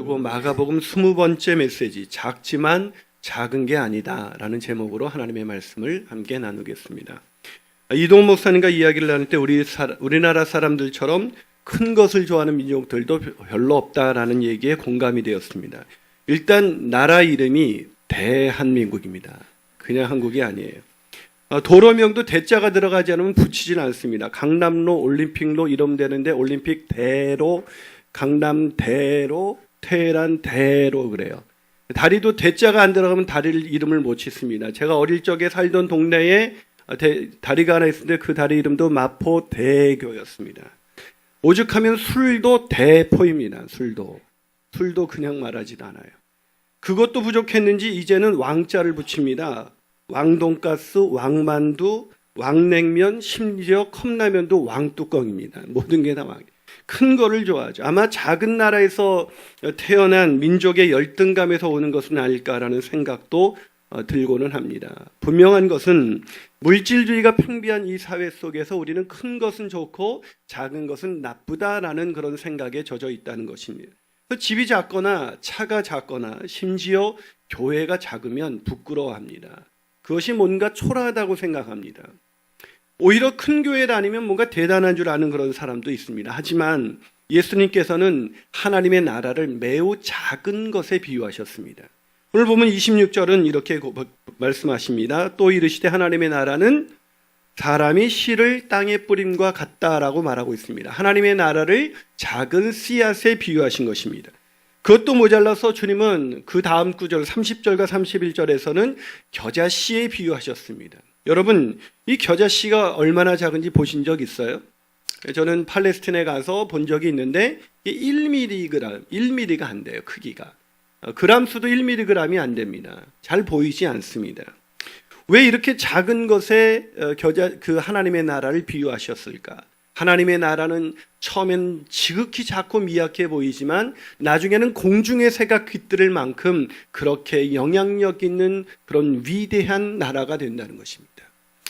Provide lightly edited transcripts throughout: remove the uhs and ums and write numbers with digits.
그리고 마가복음 20번째 메시지, 작지만 작은 게 아니다 라는 제목으로 하나님의 말씀을 함께 나누겠습니다. 이동훈 목사님과 이야기를 나눌 때 우리나라 사람들처럼 큰 것을 좋아하는 민족들도 별로 없다라는 얘기에 공감이 되었습니다. 일단 나라 이름이 대한민국입니다. 그냥 한국이 아니에요. 도로명도 대자가 들어가지 않으면 붙이진 않습니다. 강남로, 올림픽로 이러면 되는데 올림픽 대로, 강남 대로, 테헤란 대로 그래요. 다리도 대자가 안 들어가면 다리 이름을 못 짓습니다. 제가 어릴 적에 살던 동네에 다리가 하나 있었는데 그 다리 이름도 마포대교였습니다. 오죽하면 술도 대포입니다. 술도 그냥 말하지도 않아요. 그것도 부족했는지 이제는 왕자를 붙입니다. 왕돈가스, 왕만두, 왕냉면, 심지어 컵라면도 왕뚜껑입니다. 모든 게 다 왕. 큰 거를 좋아하죠. 아마 작은 나라에서 태어난 민족의 열등감에서 오는 것은 아닐까라는 생각도 들고는 합니다. 분명한 것은 물질주의가 팽배한 이 사회 속에서 우리는 큰 것은 좋고 작은 것은 나쁘다라는 그런 생각에 젖어 있다는 것입니다. 집이 작거나 차가 작거나 심지어 교회가 작으면 부끄러워합니다. 그것이 뭔가 초라하다고 생각합니다. 오히려 큰 교회 다니면 뭔가 대단한 줄 아는 그런 사람도 있습니다. 하지만 예수님께서는 하나님의 나라를 매우 작은 것에 비유하셨습니다. 오늘 보면 26절은 이렇게 말씀하십니다. 또 이르시되 하나님의 나라는 사람이 씨를 땅에 뿌림과 같다라고 말하고 있습니다. 하나님의 나라를 작은 씨앗에 비유하신 것입니다. 그것도 모자라서 주님은 그 다음 구절 30절과 31절에서는 겨자씨에 비유하셨습니다. 여러분, 이 겨자씨가 얼마나 작은지 보신 적 있어요? 저는 팔레스틴에 가서 본 적이 있는데 1mg가 안 돼요. 크기가. 그람 수도 1mg이 안 됩니다. 잘 보이지 않습니다. 왜 이렇게 작은 것에 그 하나님의 나라를 비유하셨을까? 하나님의 나라는 처음엔 지극히 작고 미약해 보이지만 나중에는 공중의 새가 깃들을 만큼 그렇게 영향력 있는 그런 위대한 나라가 된다는 것입니다.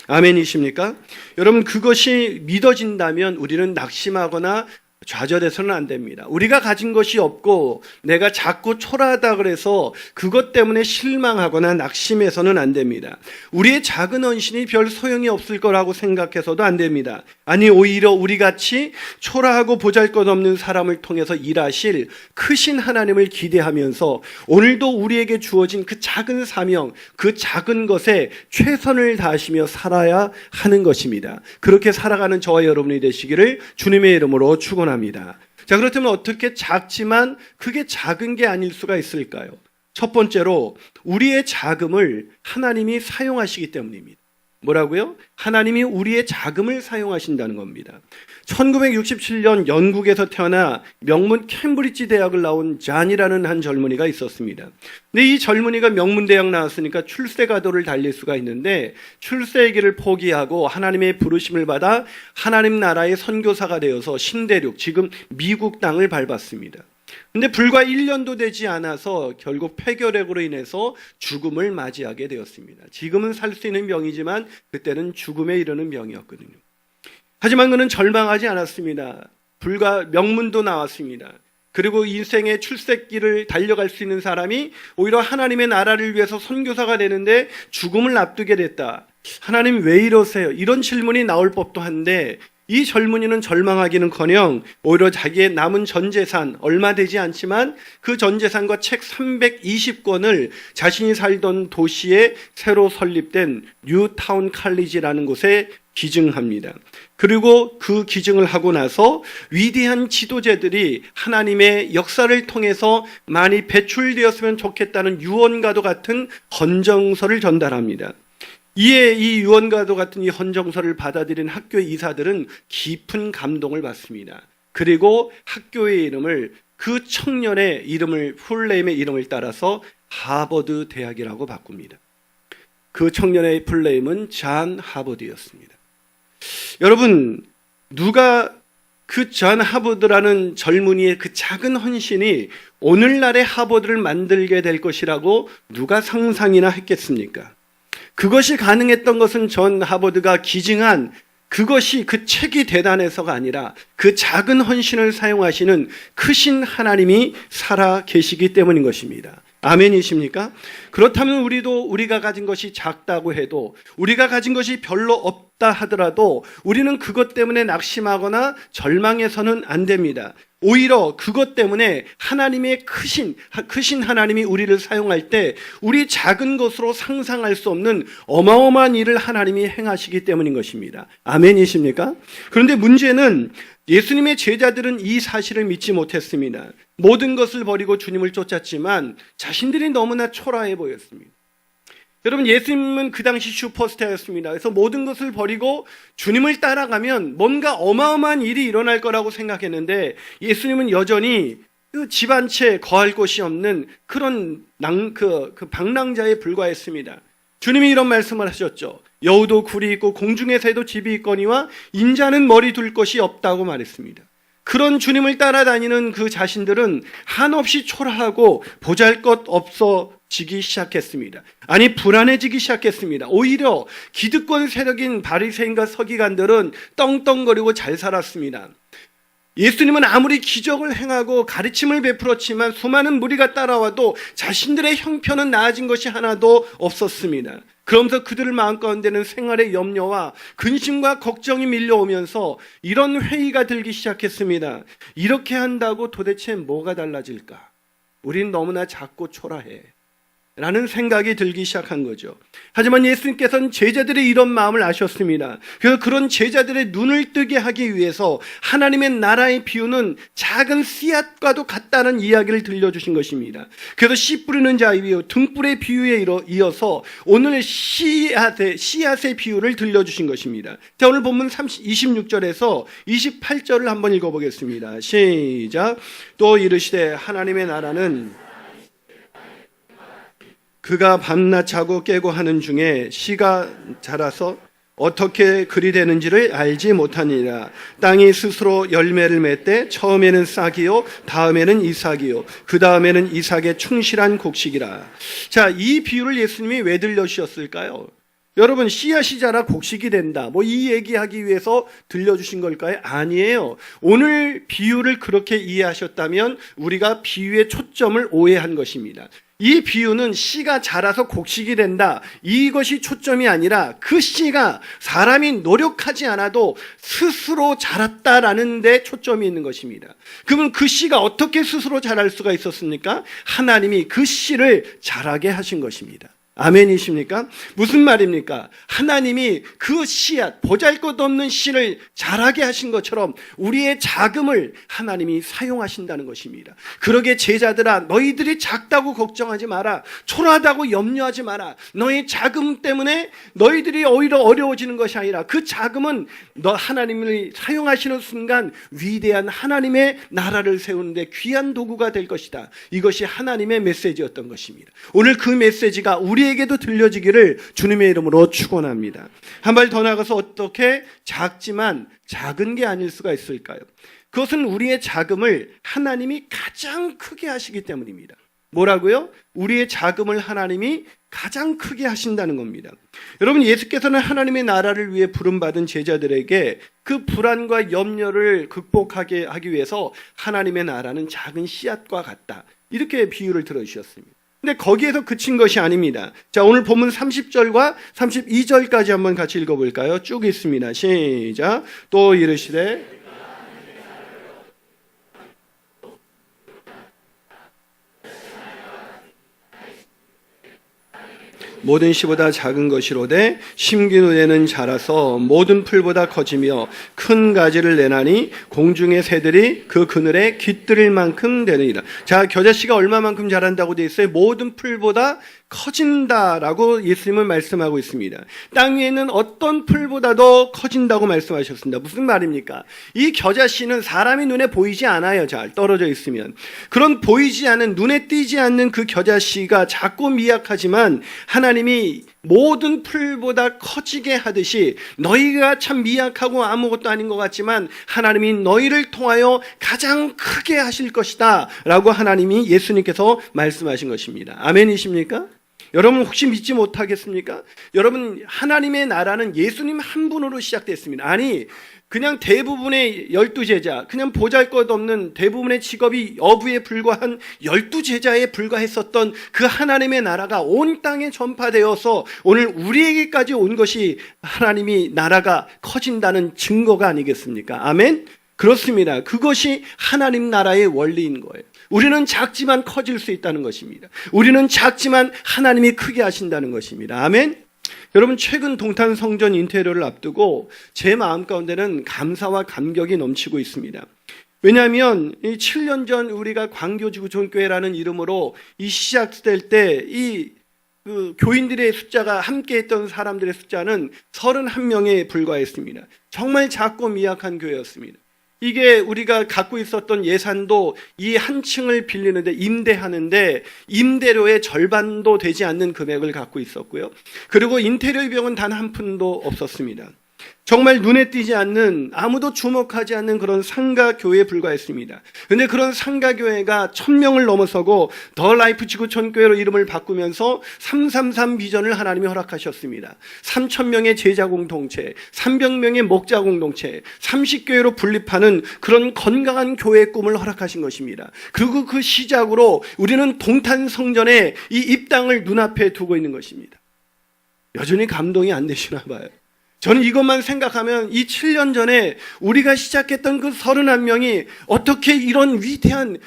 아멘이십니까? 여러분, 그것이 믿어진다면 우리는 낙심하거나 좌절해서는 안 됩니다. 우리가 가진 것이 없고 내가 작고 초라하다 그래서 그것 때문에 실망하거나 낙심해서는 안 됩니다. 우리의 작은 헌신이 별 소용이 없을 거라고 생각해서도 안 됩니다. 아니, 오히려 우리같이 초라하고 보잘것없는 사람을 통해서 일하실 크신 하나님을 기대하면서 오늘도 우리에게 주어진 그 작은 사명, 그 작은 것에 최선을 다하시며 살아야 하는 것입니다. 그렇게 살아가는 저와 여러분이 되시기를 주님의 이름으로 축원합니다. 자, 그렇다면 어떻게 작지만 그게 작은 게 아닐 수가 있을까요? 첫 번째로 우리의 자금을 하나님이 사용하시기 때문입니다. 뭐라고요? 하나님이 우리의 자금을 사용하신다는 겁니다. 1967년 영국에서 태어나 명문 캠브리지 대학을 나온 잔이라는 한 젊은이가 있었습니다. 근데 이 젊은이가 명문 대학 나왔으니까 출세 가도를 달릴 수가 있는데 출세의 길을 포기하고 하나님의 부르심을 받아 하나님 나라의 선교사가 되어서 신대륙, 지금 미국 땅을 밟았습니다. 근데 불과 1년도 되지 않아서 결국 폐결핵으로 인해서 죽음을 맞이하게 되었습니다. 지금은 살 수 있는 병이지만 그때는 죽음에 이르는 병이었거든요. 하지만 그는 절망하지 않았습니다. 불과 명문도 나왔습니다. 그리고 인생의 출세길을 달려갈 수 있는 사람이 오히려 하나님의 나라를 위해서 선교사가 되는데 죽음을 앞두게 됐다. 하나님 왜 이러세요? 이런 질문이 나올 법도 한데 이 젊은이는 절망하기는커녕 오히려 자기의 남은 전 재산, 얼마 되지 않지만 그 전 재산과 책 320권을 자신이 살던 도시에 새로 설립된 뉴타운 칼리지라는 곳에 기증합니다. 그리고 그 기증을 하고 나서 위대한 지도자들이 하나님의 역사를 통해서 많이 배출되었으면 좋겠다는 유언과도 같은 헌정서를 전달합니다. 이에 이 유언과도 같은 이 헌정서를 받아들인 학교의 이사들은 깊은 감동을 받습니다. 그리고 학교의 이름을 그 청년의 이름을 풀네임의 이름을 따라서 하버드 대학이라고 바꿉니다. 그 청년의 풀네임은 잔 하버드였습니다. 여러분, 누가 그 잔 하버드라는 젊은이의 그 작은 헌신이 오늘날의 하버드를 만들게 될 것이라고 누가 상상이나 했겠습니까? 그것이 가능했던 것은 전 하버드가 기증한 그것이 그 책이 대단해서가 아니라 그 작은 헌신을 사용하시는 크신 하나님이 살아 계시기 때문인 것입니다. 아멘이십니까? 그렇다면 우리가 가진 것이 작다고 해도, 우리가 가진 것이 별로 없다 하더라도 우리는 그것 때문에 낙심하거나 절망해서는 안 됩니다. 오히려 그것 때문에 하나님의 크신 하나님이 우리를 사용할 때 우리 작은 것으로 상상할 수 없는 어마어마한 일을 하나님이 행하시기 때문인 것입니다. 아멘이십니까? 그런데 문제는 예수님의 제자들은 이 사실을 믿지 못했습니다. 모든 것을 버리고 주님을 쫓았지만 자신들이 너무나 초라해 보였습니다. 여러분, 예수님은 그 당시 슈퍼스타였습니다. 그래서 모든 것을 버리고 주님을 따라가면 뭔가 어마어마한 일이 일어날 거라고 생각했는데, 예수님은 여전히 그 집 한 채 거할 곳이 없는 그런 방랑자에 불과했습니다. 주님이 이런 말씀을 하셨죠. 여우도 굴이 있고 공중의 새도 집이 있거니와 인자는 머리 둘 곳이 없다고 말했습니다. 그런 주님을 따라다니는 그 자신들은 한없이 초라하고 보잘것없어지기 시작했습니다. 아니, 불안해지기 시작했습니다. 오히려 기득권 세력인 바리새인과 서기관들은 떵떵거리고 잘 살았습니다. 예수님은 아무리 기적을 행하고 가르침을 베풀었지만 수많은 무리가 따라와도 자신들의 형편은 나아진 것이 하나도 없었습니다. 그러면서 그들을 마음 가운데는 생활의 염려와 근심과 걱정이 밀려오면서 이런 회의가 들기 시작했습니다. 이렇게 한다고 도대체 뭐가 달라질까? 우린 너무나 작고 초라해 라는 생각이 들기 시작한 거죠. 하지만 예수님께서는 제자들의 이런 마음을 아셨습니다. 그래서 그런 제자들의 눈을 뜨게 하기 위해서 하나님의 나라의 비유는 작은 씨앗과도 같다는 이야기를 들려주신 것입니다. 그래서 씨 뿌리는 자의 비유, 등불의 비유에 이어서 오늘 씨앗의 비유를 들려주신 것입니다. 자, 오늘 본문 26절에서 28절을 한번 읽어보겠습니다. 시작. 또 이르시되 하나님의 나라는 그가 밤낮 자고 깨고 하는 중에 씨가 자라서 어떻게 그리 되는지를 알지 못하니라. 땅이 스스로 열매를 맺되 처음에는 싹이요 다음에는 이삭이요 그 다음에는 이삭의 충실한 곡식이라. 자, 이 비유를 예수님이 왜 들려주셨을까요? 여러분, 씨앗이 자라 곡식이 된다, 이 얘기하기 위해서 들려주신 걸까요? 아니에요. 오늘 비유를 그렇게 이해하셨다면 우리가 비유의 초점을 오해한 것입니다. 이 비유는 씨가 자라서 곡식이 된다, 이것이 초점이 아니라 그 씨가 사람이 노력하지 않아도 스스로 자랐다라는 데 초점이 있는 것입니다. 그러면 그 씨가 어떻게 스스로 자랄 수가 있었습니까? 하나님이 그 씨를 자라게 하신 것입니다. 아멘이십니까? 무슨 말입니까? 하나님이 그 씨앗, 보잘것없는 씨를 자라게 하신 것처럼 우리의 자금을 하나님이 사용하신다는 것입니다. 그러게 제자들아, 너희들이 작다고 걱정하지 마라. 초라하다고 염려하지 마라. 너희 자금 때문에 너희들이 오히려 어려워지는 것이 아니라 그 자금은 너 하나님을 사용하시는 순간 위대한 하나님의 나라를 세우는데 귀한 도구가 될 것이다. 이것이 하나님의 메시지였던 것입니다. 오늘 그 메시지가 우리에게도 들려지기를 주님의 이름으로 축원합니다. 한 발 더 나가서 어떻게 작지만 작은 게 아닐 수가 있을까요? 그것은 우리의 자금을 하나님이 가장 크게 하시기 때문입니다. 뭐라고요? 우리의 자금을 하나님이 가장 크게 하신다는 겁니다. 여러분, 예수께서는 하나님의 나라를 위해 부름받은 제자들에게 그 불안과 염려를 극복하게 하기 위해서 하나님의 나라는 작은 씨앗과 같다, 이렇게 비유를 들어주셨습니다. 근데 거기에서 그친 것이 아닙니다. 자, 오늘 본문 30절과 32절까지 한번 같이 읽어볼까요? 쭉 있습니다. 시작. 또 이르시되 모든 씨보다 작은 것이로되 심긴 후에는 자라서 모든 풀보다 커지며 큰 가지를 내나니 공중의 새들이 그 그늘에 깃들일 만큼 되느니라. 자, 겨자씨가 얼마만큼 자란다고 되어 있어요? 모든 풀보다 커진다라고 예수님은 말씀하고 있습니다. 땅 위에는 어떤 풀보다도 커진다고 말씀하셨습니다. 무슨 말입니까? 이 겨자씨는 사람이 눈에 보이지 않아요. 잘 떨어져 있으면. 그런 보이지 않은, 눈에 띄지 않는 그 겨자씨가 작고 미약하지만 하나님이 모든 풀보다 커지게 하듯이 너희가 참 미약하고 아무것도 아닌 것 같지만 하나님이 너희를 통하여 가장 크게 하실 것이다 라고 하나님이, 예수님께서 말씀하신 것입니다. 아멘이십니까? 여러분 혹시 믿지 못하겠습니까? 여러분, 하나님의 나라는 예수님 한 분으로 시작됐습니다. 아니, 그냥 대부분의 12제자, 그냥 보잘것없는 대부분의 직업이 어부에 불과한 12제자에 불과했었던 그 하나님의 나라가 온 땅에 전파되어서 오늘 우리에게까지 온 것이 하나님이 나라가 커진다는 증거가 아니겠습니까? 아멘? 그렇습니다. 그것이 하나님 나라의 원리인 거예요. 우리는 작지만 커질 수 있다는 것입니다. 우리는 작지만 하나님이 크게 하신다는 것입니다. 아멘? 여러분, 최근 동탄 성전 인테리어를 앞두고 제 마음 가운데는 감사와 감격이 넘치고 있습니다. 왜냐하면 이 7년 전 우리가 광교지구촌교회라는 이름으로 이 시작될 때 이 교인들의 숫자가 함께했던 사람들의 숫자는 31명에 불과했습니다. 정말 작고 미약한 교회였습니다. 이게 우리가 갖고 있었던 예산도 이 한 층을 빌리는데 임대하는데 임대료의 절반도 되지 않는 금액을 갖고 있었고요. 그리고 인테리어 비용은 단 한 푼도 없었습니다. 정말 눈에 띄지 않는, 아무도 주목하지 않는 그런 상가교회에 불과했습니다. 그런데 그런 상가교회가 1000명을 넘어서고 더 라이프 지구촌교회로 이름을 바꾸면서 333 비전을 하나님이 허락하셨습니다. 3000명의 제자 공동체, 300명의 목자 공동체, 30교회로 분립하는 그런 건강한 교회의 꿈을 허락하신 것입니다. 그리고 그 시작으로 우리는 동탄 성전에 이 입당을 눈앞에 두고 있는 것입니다. 여전히 감동이 안 되시나 봐요. 저는 이것만 생각하면 이 7년 전에 우리가 시작했던 그 31명이 어떻게 이런 위대한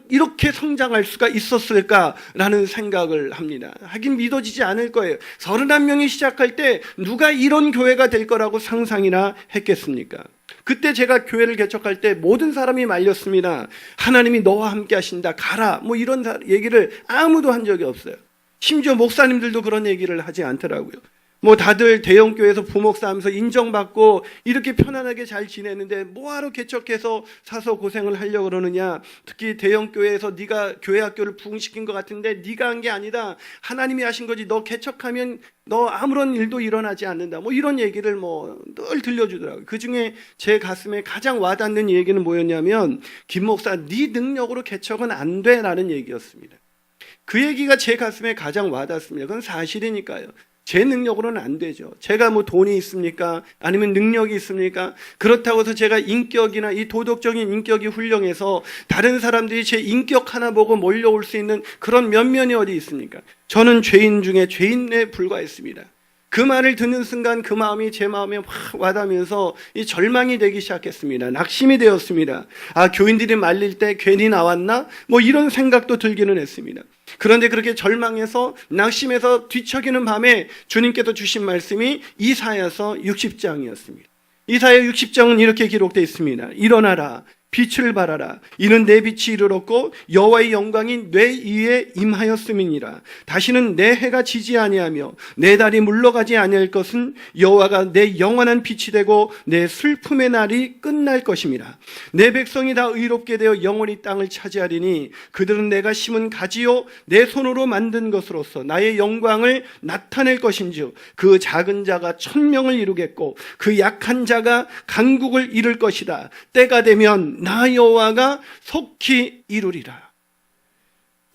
이렇게 성장할 수가 있었을까라는 생각을 합니다. 하긴 믿어지지 않을 거예요. 31명이 시작할 때 누가 이런 교회가 될 거라고 상상이나 했겠습니까? 그때 제가 교회를 개척할 때 모든 사람이 말렸습니다. 하나님이 너와 함께 하신다. 가라. 뭐 이런 얘기를 아무도 한 적이 없어요. 심지어 목사님들도 그런 얘기를 하지 않더라고요. 뭐 다들 대형교회에서 부목사 하면서 인정받고 이렇게 편안하게 잘 지내는데 뭐하러 개척해서 사서 고생을 하려고 그러느냐. 특히 대형교회에서 네가 교회 학교를 부흥시킨 것 같은데 네가 한 게 아니다. 하나님이 하신 거지. 너 개척하면 너 아무런 일도 일어나지 않는다. 뭐 이런 얘기를 뭐 늘 들려주더라고요. 그중에 제 가슴에 가장 와닿는 얘기는 뭐였냐면 김 목사 네 능력으로 개척은 안 돼라는 얘기였습니다. 그 얘기가 제 가슴에 가장 와닿습니다. 그건 사실이니까요. 제 능력으로는 안 되죠. 제가 뭐 돈이 있습니까? 아니면 능력이 있습니까? 그렇다고 해서 제가 인격이나 이 도덕적인 인격이 훌륭해서 다른 사람들이 제 인격 하나 보고 몰려올 수 있는 그런 면면이 어디 있습니까? 저는 죄인 중에 죄인에 불과했습니다. 그 말을 듣는 순간 그 마음이 제 마음에 확 와닿으면서 이 절망이 되기 시작했습니다. 낙심이 되었습니다. 아, 교인들이 말릴 때 괜히 나왔나? 뭐 이런 생각도 들기는 했습니다. 그런데 그렇게 절망해서 낙심해서 뒤척이는 밤에 주님께서 주신 말씀이 이사야서 60장이었습니다. 이사야 60장은 이렇게 기록되어 있습니다. 일어나라. 빛을 발하라. 이는 내 빛이 이르렀고 여호와의 영광이 내 위에 임하였음이니라. 다시는 내 해가 지지 아니하며 내 달이 물러가지 아니할 것은 여호와가 내 영원한 빛이 되고 내 슬픔의 날이 끝날 것임이라. 내 백성이 다 의롭게 되어 영원히 땅을 차지하리니 그들은 내가 심은 가지요 내 손으로 만든 것으로서 나의 영광을 나타낼 것인즉 그 작은 자가 1000명을 이루겠고 그 약한 자가 강국을 이룰 것이다. 때가 되면 나 여호와가 속히 이루리라.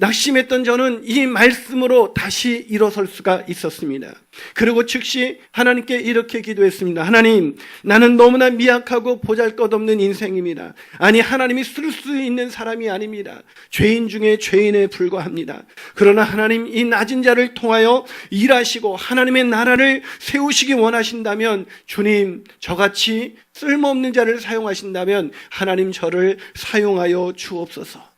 낙심했던 저는 이 말씀으로 다시 일어설 수가 있었습니다. 그리고 즉시 하나님께 이렇게 기도했습니다. 하나님, 나는 너무나 미약하고 보잘것없는 인생입니다. 아니, 하나님이 쓸 수 있는 사람이 아닙니다. 죄인 중에 죄인에 불과합니다. 그러나 하나님, 이 낮은 자를 통하여 일하시고 하나님의 나라를 세우시기 원하신다면 주님, 저같이 쓸모없는 자를 사용하신다면 하나님 저를 사용하여 주옵소서.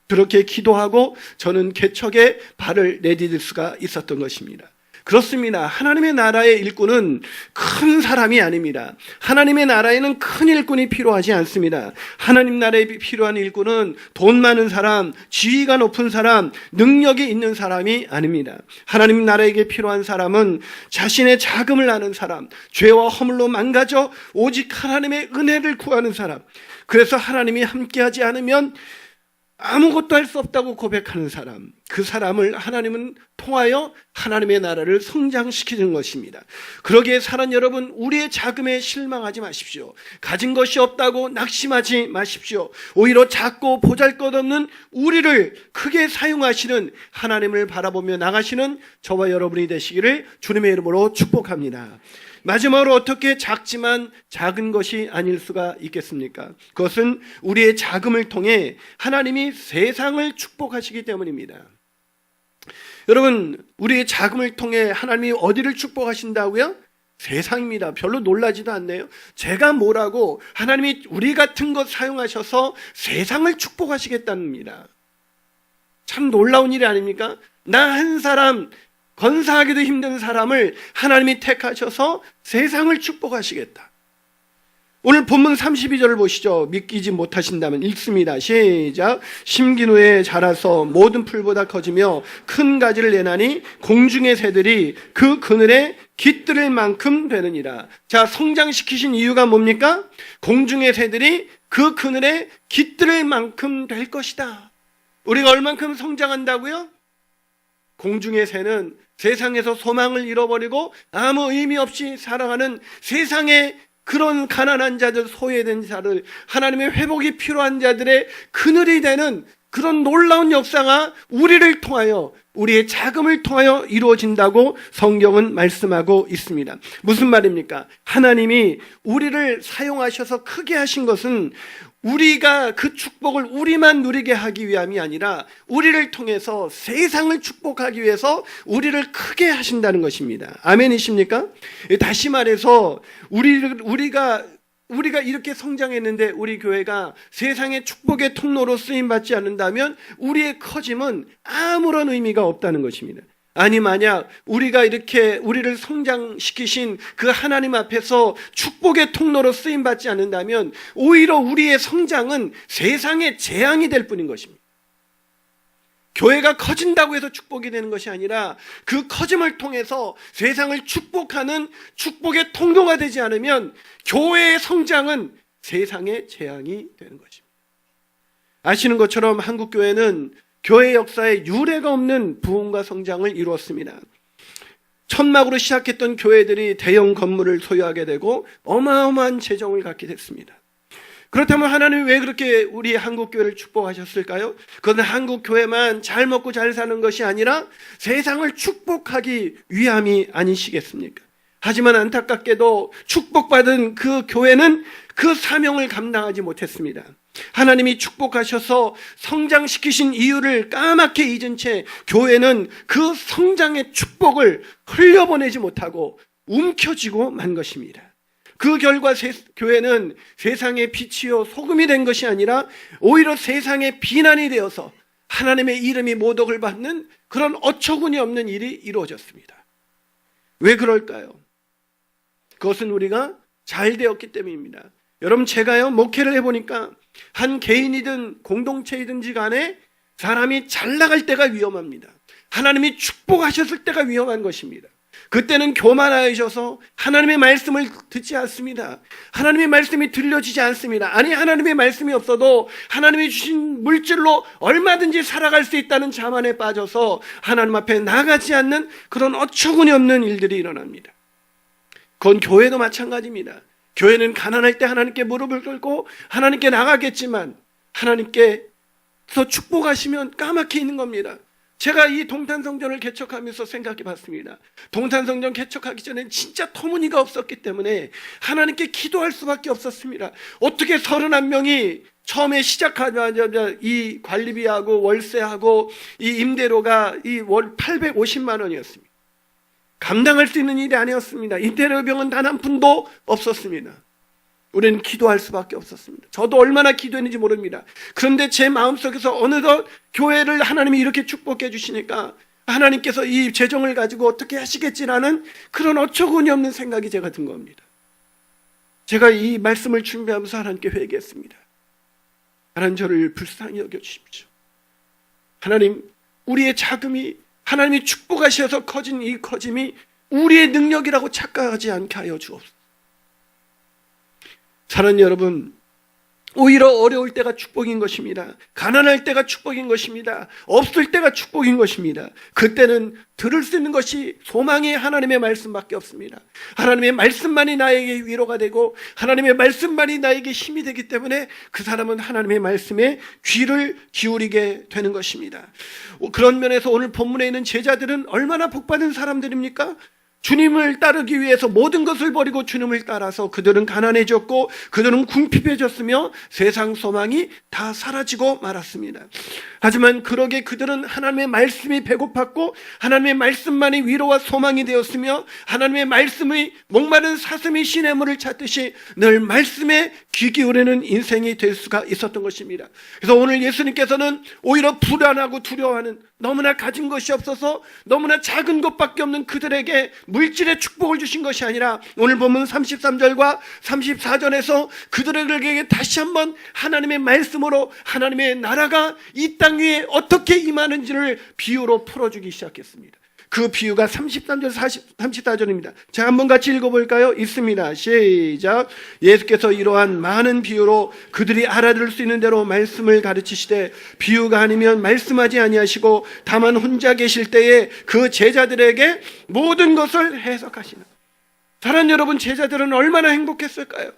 그렇게 기도하고 저는 개척에 발을 내디딜 수가 있었던 것입니다. 그렇습니다. 하나님의 나라의 일꾼은 큰 사람이 아닙니다. 하나님의 나라에는 큰 일꾼이 필요하지 않습니다. 하나님 나라에 필요한 일꾼은 돈 많은 사람, 지위가 높은 사람, 능력이 있는 사람이 아닙니다. 하나님 나라에게 필요한 사람은 자신의 자금을 아는 사람, 죄와 허물로 망가져 오직 하나님의 은혜를 구하는 사람. 그래서 하나님이 함께하지 않으면 아무것도 할 수 없다고 고백하는 사람, 그 사람을 하나님은 통하여 하나님의 나라를 성장시키는 것입니다. 그러기에 사랑 여러분, 우리의 자금에 실망하지 마십시오. 가진 것이 없다고 낙심하지 마십시오. 오히려 작고 보잘것없는 우리를 크게 사용하시는 하나님을 바라보며 나가시는 저와 여러분이 되시기를 주님의 이름으로 축복합니다. 마지막으로 어떻게 작지만 작은 것이 아닐 수가 있겠습니까? 그것은 우리의 자금을 통해 하나님이 세상을 축복하시기 때문입니다. 여러분, 우리의 자금을 통해 하나님이 어디를 축복하신다고요? 세상입니다. 별로 놀라지도 않네요. 제가 뭐라고 하나님이 우리 같은 것 사용하셔서 세상을 축복하시겠답니다. 참 놀라운 일이 아닙니까? 나 한 사람, 건사하기도 힘든 사람을 하나님이 택하셔서 세상을 축복하시겠다. 오늘 본문 32절을 보시죠. 믿기지 못하신다면 읽습니다. 시작. 심긴 후에 자라서 모든 풀보다 커지며 큰 가지를 내나니 공중의 새들이 그 그늘에 깃들을 만큼 되느니라. 자, 성장시키신 이유가 뭡니까? 공중의 새들이 그 그늘에 깃들을 만큼 될 것이다. 우리가 얼만큼 성장한다고요? 공중의 새는 세상에서 소망을 잃어버리고 아무 의미 없이 살아가는 세상의 그런 가난한 자들, 소외된 자들, 하나님의 회복이 필요한 자들의 그늘이 되는 그런 놀라운 역사가 우리를 통하여, 우리의 자금을 통하여 이루어진다고 성경은 말씀하고 있습니다. 무슨 말입니까? 하나님이 우리를 사용하셔서 크게 하신 것은 우리가 그 축복을 우리만 누리게 하기 위함이 아니라 우리를 통해서 세상을 축복하기 위해서 우리를 크게 하신다는 것입니다. 아멘이십니까? 다시 말해서 우리가 이렇게 성장했는데 우리 교회가 세상의 축복의 통로로 쓰임받지 않는다면 우리의 커짐은 아무런 의미가 없다는 것입니다. 아니, 만약 우리가 이렇게 우리를 성장시키신 그 하나님 앞에서 축복의 통로로 쓰임받지 않는다면 오히려 우리의 성장은 세상의 재앙이 될 뿐인 것입니다. 교회가 커진다고 해서 축복이 되는 것이 아니라 그 커짐을 통해서 세상을 축복하는 축복의 통로가 되지 않으면 교회의 성장은 세상의 재앙이 되는 것입니다. 아시는 것처럼 한국교회는 교회 역사에 유례가 없는 부흥과 성장을 이루었습니다. 천막으로 시작했던 교회들이 대형 건물을 소유하게 되고 어마어마한 재정을 갖게 됐습니다. 그렇다면 하나님이 왜 그렇게 우리 한국교회를 축복하셨을까요? 그건 한국교회만 잘 먹고 잘 사는 것이 아니라 세상을 축복하기 위함이 아니시겠습니까? 하지만 안타깝게도 축복받은 그 교회는 그 사명을 감당하지 못했습니다. 하나님이 축복하셔서 성장시키신 이유를 까맣게 잊은 채 교회는 그 성장의 축복을 흘려보내지 못하고 움켜쥐고 만 것입니다. 그 결과 교회는 세상의 빛이요 소금이 된 것이 아니라 오히려 세상의 비난이 되어서 하나님의 이름이 모독을 받는 그런 어처구니 없는 일이 이루어졌습니다. 왜 그럴까요? 그것은 우리가 잘 되었기 때문입니다. 여러분, 제가요 목회를 해보니까 한 개인이든 공동체이든지 간에 사람이 잘 나갈 때가 위험합니다. 하나님이 축복하셨을 때가 위험한 것입니다. 그때는 교만하셔서 하나님의 말씀을 듣지 않습니다. 하나님의 말씀이 들려지지 않습니다. 아니, 하나님의 말씀이 없어도 하나님이 주신 물질로 얼마든지 살아갈 수 있다는 자만에 빠져서 하나님 앞에 나가지 않는 그런 어처구니 없는 일들이 일어납니다. 그건 교회도 마찬가지입니다. 교회는 가난할 때 하나님께 무릎을 꿇고 하나님께 나가겠지만 하나님께서 축복하시면 까맣게 있는 겁니다. 제가 이 동탄성전을 개척하면서 생각해 봤습니다. 동탄성전 개척하기 전엔 진짜 터무니가 없었기 때문에 하나님께 기도할 수밖에 없었습니다. 어떻게 31명이 처음에 시작하자마자 이 관리비하고 월세하고 이 임대료가 이 월 850만 원이었습니다. 감당할 수 있는 일이 아니었습니다. 임대료병은 단 한 푼도 없었습니다. 우리는 기도할 수밖에 없었습니다. 저도 얼마나 기도했는지 모릅니다. 그런데 제 마음속에서 어느덧 교회를 하나님이 이렇게 축복해 주시니까 하나님께서 이 재정을 가지고 어떻게 하시겠지라는 그런 어처구니 없는 생각이 제가 든 겁니다. 제가 이 말씀을 준비하면서 하나님께 회개했습니다. 하나님, 저를 불쌍히 여겨주십시오. 하나님, 우리의 자금이 하나님이 축복하셔서 커진 이 커짐이 우리의 능력이라고 착각하지 않게 하여 주옵소서. 사랑하는 여러분, 오히려 어려울 때가 축복인 것입니다. 가난할 때가 축복인 것입니다. 없을 때가 축복인 것입니다. 그때는 들을 수 있는 것이 소망이 하나님의 말씀밖에 없습니다. 하나님의 말씀만이 나에게 위로가 되고 하나님의 말씀만이 나에게 힘이 되기 때문에 그 사람은 하나님의 말씀에 귀를 기울이게 되는 것입니다. 그런 면에서 오늘 본문에 있는 제자들은 얼마나 복받은 사람들입니까? 주님을 따르기 위해서 모든 것을 버리고 주님을 따라서 그들은 가난해졌고 그들은 궁핍해졌으며 세상 소망이 다 사라지고 말았습니다. 하지만 그러게 그들은 하나님의 말씀이 배고팠고 하나님의 말씀만이 위로와 소망이 되었으며 하나님의 말씀의 목마른 사슴이 시냇물을 찾듯이 늘 말씀에 귀 기울이는 인생이 될 수가 있었던 것입니다. 그래서 오늘 예수님께서는 오히려 불안하고 두려워하는 너무나 가진 것이 없어서 너무나 작은 것밖에 없는 그들에게 물질의 축복을 주신 것이 아니라 오늘 보면 33절과 34절에서 그들에게 다시 한번 하나님의 말씀으로 하나님의 나라가 이 땅 위에 어떻게 임하는지를 비유로 풀어주기 시작했습니다. 그 비유가 33절 34절입니다. 자, 한번 같이 읽어볼까요? 있습니다. 시작. 예수께서 이러한 많은 비유로 그들이 알아들을 수 있는 대로 말씀을 가르치시되 비유가 아니면 말씀하지 아니하시고 다만 혼자 계실 때에 그 제자들에게 모든 것을 해석하시는. 사랑하는 여러분, 제자들은 얼마나 행복했을까요?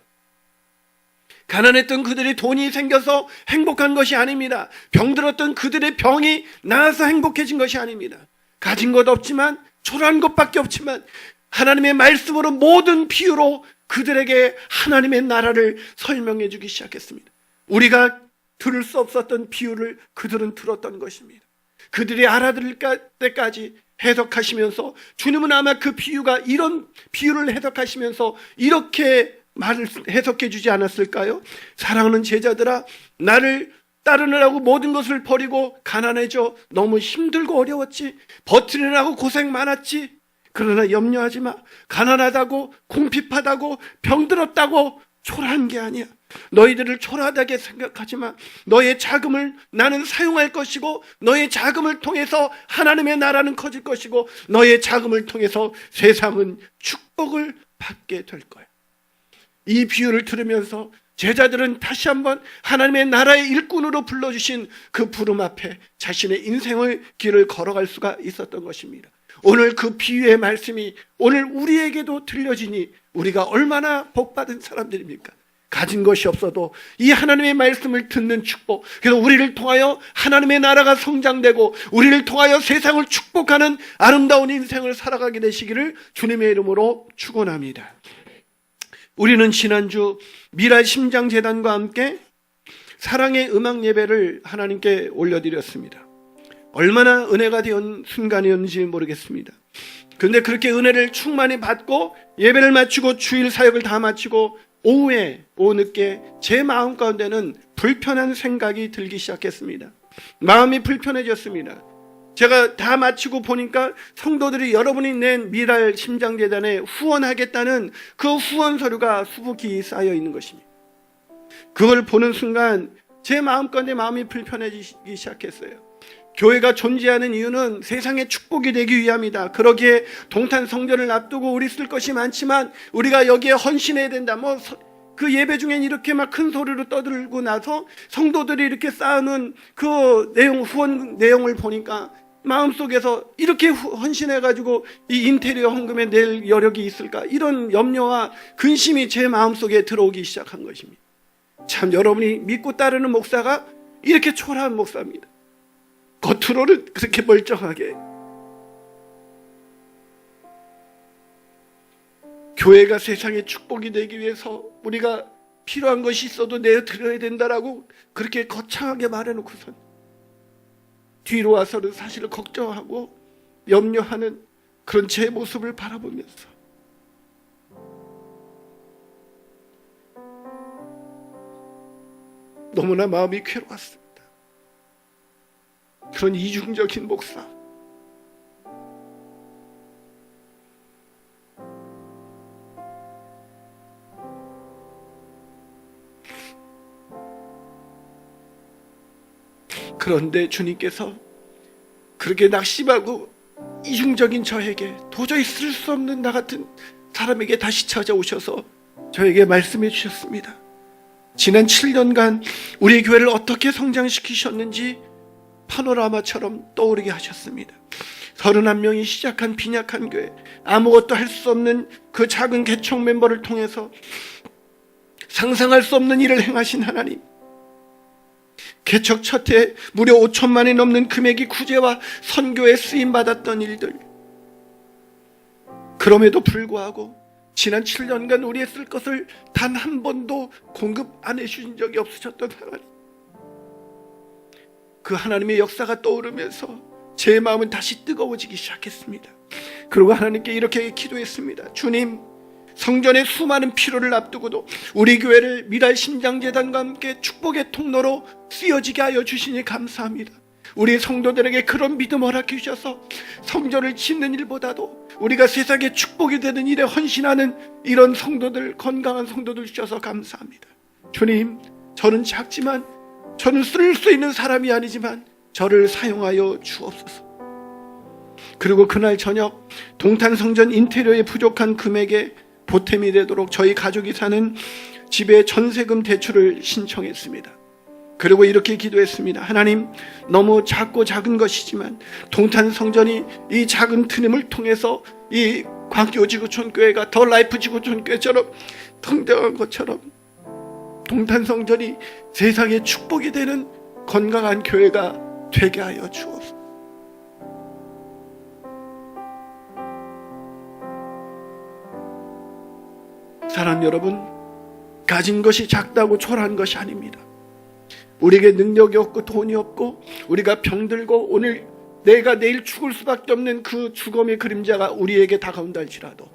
가난했던 그들이 돈이 생겨서 행복한 것이 아닙니다. 병들었던 그들의 병이 나아서 행복해진 것이 아닙니다. 가진 것 없지만 초라한 것밖에 없지만 하나님의 말씀으로 모든 비유로 그들에게 하나님의 나라를 설명해 주기 시작했습니다. 우리가 들을 수 없었던 비유를 그들은 들었던 것입니다. 그들이 알아들을 때까지 해석하시면서 주님은 아마 그 비유가 이런 비유를 해석하시면서 이렇게 말을 해석해 주지 않았을까요? 사랑하는 제자들아, 나를 따르느라고 모든 것을 버리고 가난해져 너무 힘들고 어려웠지. 버티느라고 고생 많았지. 그러나 염려하지 마. 가난하다고 궁핍하다고 병들었다고 초라한 게 아니야. 너희들을 초라하다게 생각하지 마. 너의 자금을 나는 사용할 것이고 너의 자금을 통해서 하나님의 나라는 커질 것이고 너의 자금을 통해서 세상은 축복을 받게 될 거야. 이 비유를 들으면서 제자들은 다시 한번 하나님의 나라의 일꾼으로 불러주신 그 부름 앞에 자신의 인생의 길을 걸어갈 수가 있었던 것입니다. 오늘 그 비유의 말씀이 오늘 우리에게도 들려지니 우리가 얼마나 복받은 사람들입니까? 가진 것이 없어도 이 하나님의 말씀을 듣는 축복, 그래서 우리를 통하여 하나님의 나라가 성장되고 우리를 통하여 세상을 축복하는 아름다운 인생을 살아가게 되시기를 주님의 이름으로 축원합니다. 우리는 지난주 미랄 심장재단과 함께 사랑의 음악 예배를 하나님께 올려드렸습니다. 얼마나 은혜가 된 순간이었는지 모르겠습니다. 그런데 그렇게 은혜를 충만히 받고 예배를 마치고 주일 사역을 다 마치고 오후 늦게 제 마음 가운데는 불편한 생각이 들기 시작했습니다. 마음이 불편해졌습니다. 제가 다 마치고 보니까 성도들이 여러분이 낸 미랄 심장재단에 후원하겠다는 그 후원 서류가 수북이 쌓여 있는 것입니다. 그걸 보는 순간 제 마음 가운데 마음이 불편해지기 시작했어요. 교회가 존재하는 이유는 세상의 축복이 되기 위함이다. 그러기에 동탄 성전을 앞두고 우리 쓸 것이 많지만 우리가 여기에 헌신해야 된다. 그 예배 중엔 이렇게 막 큰 소리로 떠들고 나서 성도들이 이렇게 쌓아놓은 그 후원 내용을 보니까 마음속에서 이렇게 헌신해가지고 이 인테리어 헌금에 낼 여력이 있을까? 이런 염려와 근심이 제 마음속에 들어오기 시작한 것입니다. 참, 여러분이 믿고 따르는 목사가 이렇게 초라한 목사입니다. 겉으로는 그렇게 멀쩡하게. 교회가 세상의 축복이 되기 위해서 우리가 필요한 것이 있어도 내어드려야 된다라고 그렇게 거창하게 말해놓고선 뒤로 와서는 사실을 걱정하고 염려하는 그런 제 모습을 바라보면서 너무나 마음이 괴로웠습니다. 그런 이중적인 목사, 그런데 주님께서 그렇게 낙심하고 이중적인 저에게 도저히 쓸 수 없는 나 같은 사람에게 다시 찾아오셔서 저에게 말씀해 주셨습니다. 지난 7년간 우리 교회를 어떻게 성장시키셨는지 파노라마처럼 떠오르게 하셨습니다. 31명이 시작한 빈약한 교회, 아무것도 할 수 없는 그 작은 개척 멤버를 통해서 상상할 수 없는 일을 행하신 하나님, 개척 첫 해 무려 5천만이 넘는 금액이 구제와 선교에 쓰임받았던 일들, 그럼에도 불구하고 지난 7년간 우리의 쓸 것을 단 한 번도 공급 안 해주신 적이 없으셨던 하나님, 그 하나님의 역사가 떠오르면서 제 마음은 다시 뜨거워지기 시작했습니다. 그리고 하나님께 이렇게 기도했습니다. 주님, 성전의 수많은 필요를 앞두고도 우리 교회를 미랄 심장재단과 함께 축복의 통로로 쓰여지게 하여 주시니 감사합니다. 우리 성도들에게 그런 믿음 허락해 주셔서 성전을 짓는 일보다도 우리가 세상에 축복이 되는 일에 헌신하는 이런 성도들, 건강한 성도들 주셔서 감사합니다. 주님, 저는 작지만, 저는 쓸 수 있는 사람이 아니지만 저를 사용하여 주옵소서. 그리고 그날 저녁 동탄성전 인테리어에 부족한 금액에 보탬이 되도록 저희 가족이 사는 집에 전세금 대출을 신청했습니다. 그리고 이렇게 기도했습니다. 하나님, 너무 작고 작은 것이지만 동탄성전이 이 작은 트림을 통해서 이 광교지구촌교회가 더 라이프 지구촌교회처럼 성장한 것처럼 동탄성전이 세상에 축복이 되는 건강한 교회가 되게 하여 주옵소서. 사랑 여러분, 가진 것이 작다고 초라한 것이 아닙니다. 우리에게 능력이 없고 돈이 없고 우리가 병들고 오늘 내가 내일 죽을 수밖에 없는 그 죽음의 그림자가 우리에게 다가온다 할지라도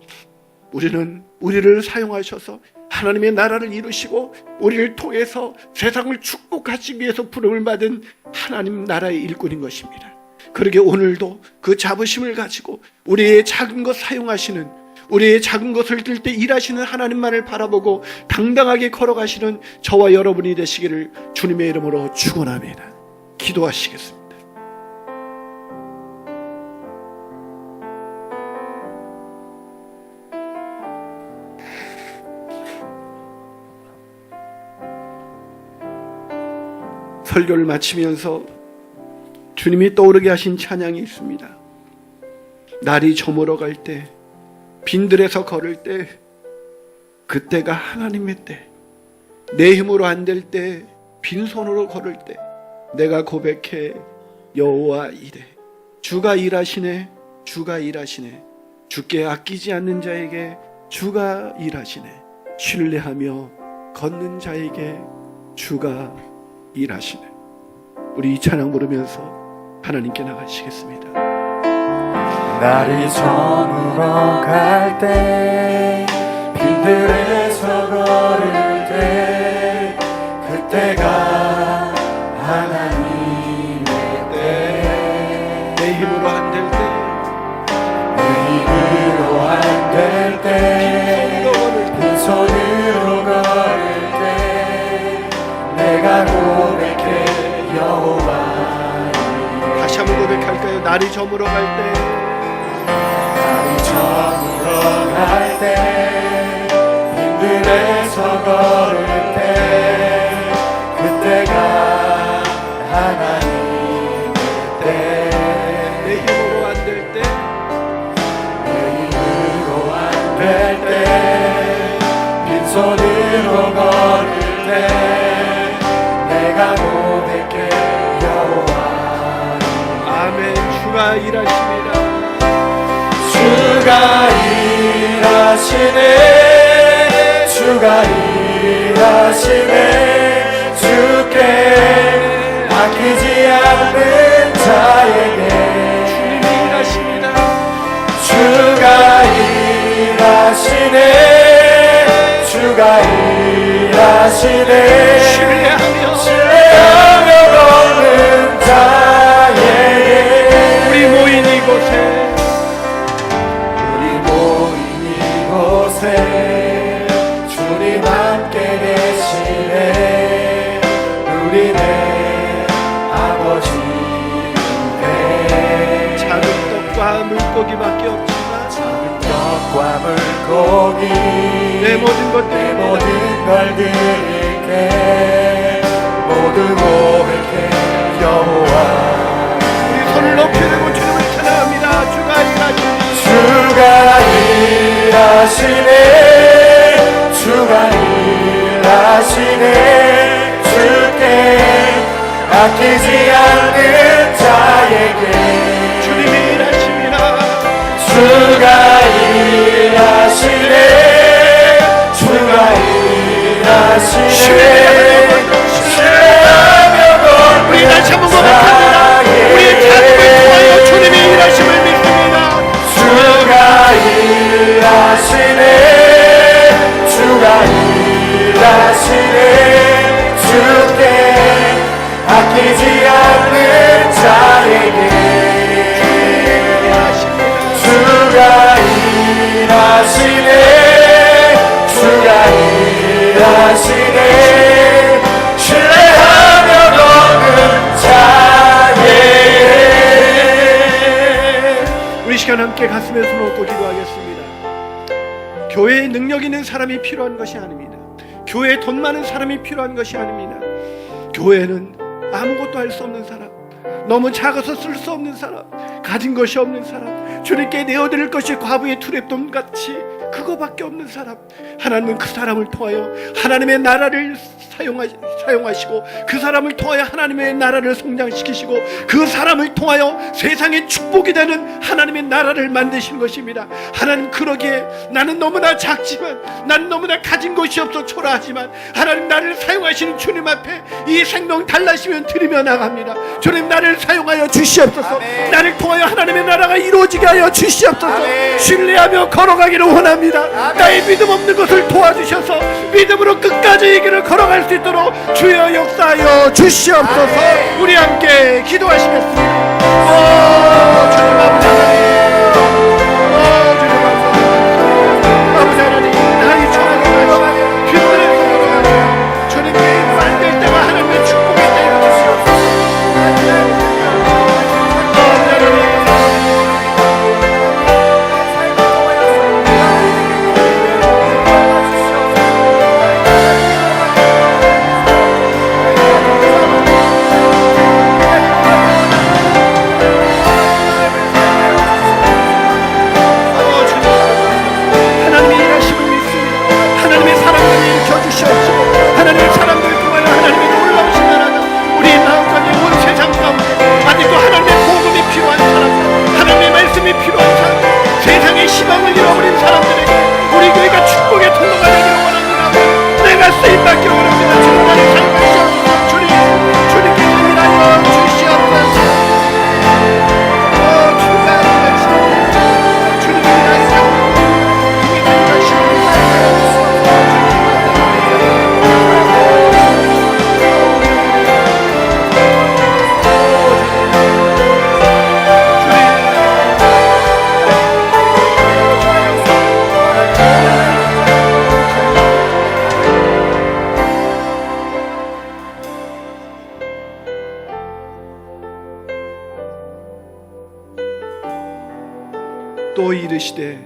우리는 우리를 사용하셔서 하나님의 나라를 이루시고 우리를 통해서 세상을 축복하시기 위해서 부름을 받은 하나님 나라의 일꾼인 것입니다. 그러게 오늘도 그 자부심을 가지고 우리의 작은 것 사용하시는, 우리의 작은 것을 들 때 일하시는 하나님만을 바라보고 당당하게 걸어가시는 저와 여러분이 되시기를 주님의 이름으로 축원합니다. 기도하시겠습니다. 설교를 마치면서 주님이 떠오르게 하신 찬양이 있습니다. 날이 저물어 갈 때, 빈들에서 걸을 때, 그때가 하나님의 때, 내 힘으로 안 될 때, 빈손으로 걸을 때 내가 고백해 여호와 이래. 주가 일하시네, 주가 일하시네. 주께 아끼지 않는 자에게 주가 일하시네. 신뢰하며 걷는 자에게 주가 일하시네. 우리 이 찬양 부르면서 하나님께 나가시겠습니다. 날이 저물어 갈 때, 빈들에서 걸을 때, 그때가 하나님의 때. 내 힘으로 안 될 때, 내 힘으로 안 될 때, 빈손으로 걸을 때, 내가 고백해 여호와. 다시 한번 고백할까요? 날이 저물어 갈 때, 날이 저물어 갈 때, 빈들에서 걸을 때, 그때가 하나님의 때. 내 힘으로 안 될 때, 내 힘으로 안 될 때, 빈손으로 걸을 때, 내가 고백해 여호와. 아멘. 주가 일하십니다. 주가 일하시네, 주가 일하시네. 주께 아끼지 않는 자에게 주님이 일하십니다. 주가 일하시네, 주가 일하시네. 신뢰하며 걷는 자에게. 우리 모인 이곳에 주님 함께 계시네. 우리네 아버지네. 작은 떡과 물고기밖에 없지만 작은 떡과 물고기 내 모든 것 내 모든 걸 드릴게. 함께 모두 고백해 여호와 우리 손을 높이 들고 주님을 찬양합니다. 주가 일하시네 주가 일하시네 주께 아끼지 않는 자에게 주님이 일하십니다. 주가 일하시네 주가 일하시네 신뢰하며 우리 다시 한번 고백합니다. 우리의 자녀를 통하여 주님이 일하심을 믿습니다. 주가 일하시네 주가 일하시네 주께 아끼지 않는 자에게 주가 일하시네 주가 일하시네 신뢰하며 걷는 자에게 우리 시간 함께 가슴에 손을 얹고 기도하겠습니다. 교회에 능력 있는 사람이 필요한 것이 아닙니다. 교회에 돈 많은 사람이 필요한 것이 아닙니다. 교회는 아무것도 할 수 없는 사람, 너무 작아서 쓸 수 없는 사람, 가진 것이 없는 사람, 주님께 내어드릴 것이 과부의 투랩돈 같이 그거밖에 없는 사람, 하나님은 그 사람을 통하여 하나님의 나라를 사용하시고 그 사람을 통하여 하나님의 나라를 성장시키시고 그 사람을 통하여 세상의 축복이 되는 하나님의 나라를 만드시는 것입니다. 하나님 그러기에 나는 너무나 작지만, 나는 너무나 가진 것이 없어 초라하지만 하나님 나를 사용하시는 주님 앞에 이 생명 달라시면 드리며 나갑니다. 주님 나를 사용하여 주시옵소서. 아멘. 나를 통하여 하나님의 나라가 이루어지게 하여 주시옵소서. 아멘. 신뢰하며 걸어가기를 원합니다. 아멘. 나의 믿음 없는 것을 도와주셔서 믿음으로 끝까지 이 길을 걸어갈 수 있도록 주여 역사하여 주시옵소서. 아멘. 우리 함께 기도하시겠습니다. 주님 아버지 하나님, 주님 아버지 하나님, 나의 초라한 말씀 뒷뜰에 서서 주님께 만들 때와 하나님의 축복의 때를 주시옵소서. 하나님의 일하심을 믿습니다. 하나님의 사랑을 일으켜 주시옵시고 하나님의 사람들 통하여 하나님의 놀라우신 나라가 우리 마음 가운데 온 세상 가운데 아직도 하나님의 복음이 필요한 사람들, 하나님의 말씀이 필요한 사람들, 세상의 희망을 잃어버린 사람들에게 우리 교회가 축복의 통로가 되기를 원합니다. 내가 쓰임받기를 원합니다. 주님 나를 사용하시옵소서. 주님께서 일하여 주시옵소서. 또 이르시되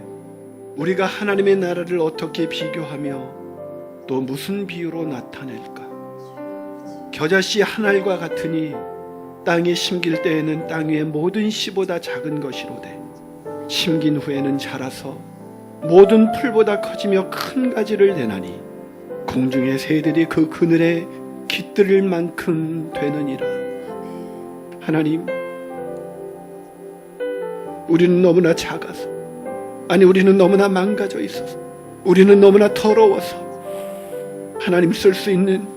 우리가 하나님의 나라를 어떻게 비교하며 또 무슨 비유로 나타낼까? 겨자씨 한 알과 같으니 땅에 심길 때에는 땅 위의 모든 씨보다 작은 것이로되 심긴 후에는 자라서 모든 풀보다 커지며 큰 가지를 내나니 공중의 새들이 그 그늘에 깃들일 만큼 되느니라. 하나님, 우리는 너무나 작아서, 아니 우리는 너무나 망가져 있어서, 우리는 너무나 더러워서 하나님 쓸 수 있는,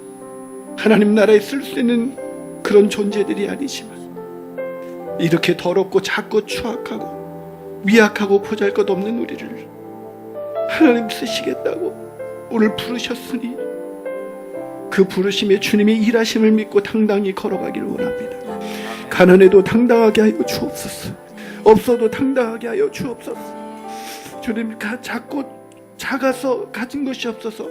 하나님 나라에 쓸 수 있는 그런 존재들이 아니지만 이렇게 더럽고 작고 추악하고 미약하고 보잘것없는 우리를 하나님 쓰시겠다고 오늘 부르셨으니 그 부르심에 주님의 일하심을 믿고 당당히 걸어가기를 원합니다. 가난해도 당당하게 하여 주옵소서. 없어도 당당하게 하여 주옵소서. 주님, 작고 작아서 가진 것이 없어서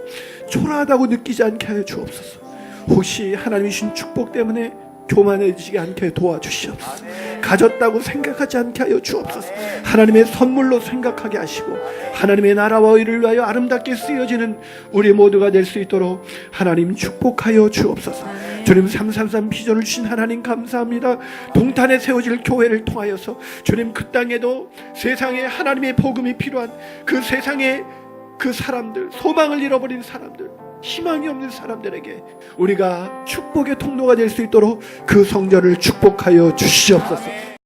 초라하다고 느끼지 않게 하여 주옵소서. 혹시 하나님이 주신 축복 때문에 교만해지지 않게 도와주시옵소서. 가졌다고 생각하지 않게 하여 주옵소서. 하나님의 선물로 생각하게 하시고 하나님의 나라와 의를 위하여 아름답게 쓰여지는 우리 모두가 될 수 있도록 하나님 축복하여 주옵소서. 주님 333 비전을 주신 하나님 감사합니다. 동탄에 세워질 교회를 통하여서 주님 그 땅에도 세상에 하나님의 복음이 필요한 그 세상에 그 사람들, 소망을 잃어버린 사람들, 희망이 없는 사람들에게 우리가 축복의 통로가 될 수 있도록 그 성전을 축복하여 주시옵소서.